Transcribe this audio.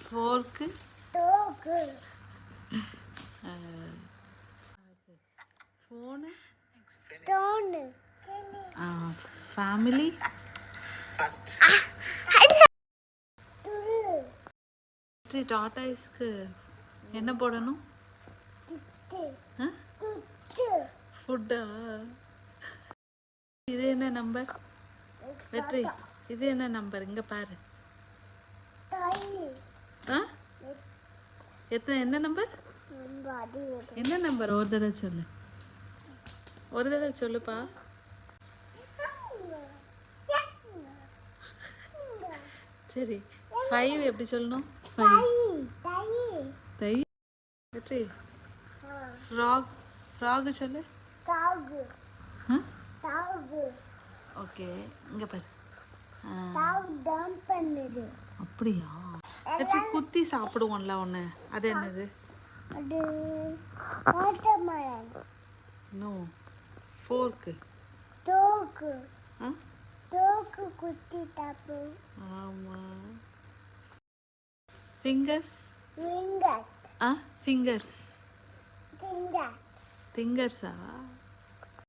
ஃபோர்க்கு தோக்கு phone stone family துள்ளு டாட்டாய்ஸ்க்கு என்ன போடணும்? திட்டு ஆ துட்டு ஃபுட்டா? இது என்ன நம்பர்? வெற்றி, இது என்ன நம்பர்? இங்கே பாரு. தாய் ஆ என்ன நம்பர்? என்ன நம்பர்? ஒரு தடவை சொல்லு, ஒரு தடவை சொல்லுப்பா. சரி, 5 எப்படி சொல்லணும்? 5 தை. வெற்றி, ஃப்ராக் சொல்லு. தாகு ஆ தாகு ஓகே, இங்கே பாரு. தாகு டான் பண்ணுது. அப்படியா? வெற்றி, குத்தி சாப்பிடுவோம்ல ஒன்று, அது என்னது? அது வாட்டர்மெலன். நோ, ஃபோர்க்கு. தோக்கு ஆ தோக்கு குத்தி தாப்பு. ஆமாம். ஃபிங்கர்ஸ். விங்கட் ஃபிங்கர்ஸ். திங்கட் திங்கர்ஸா?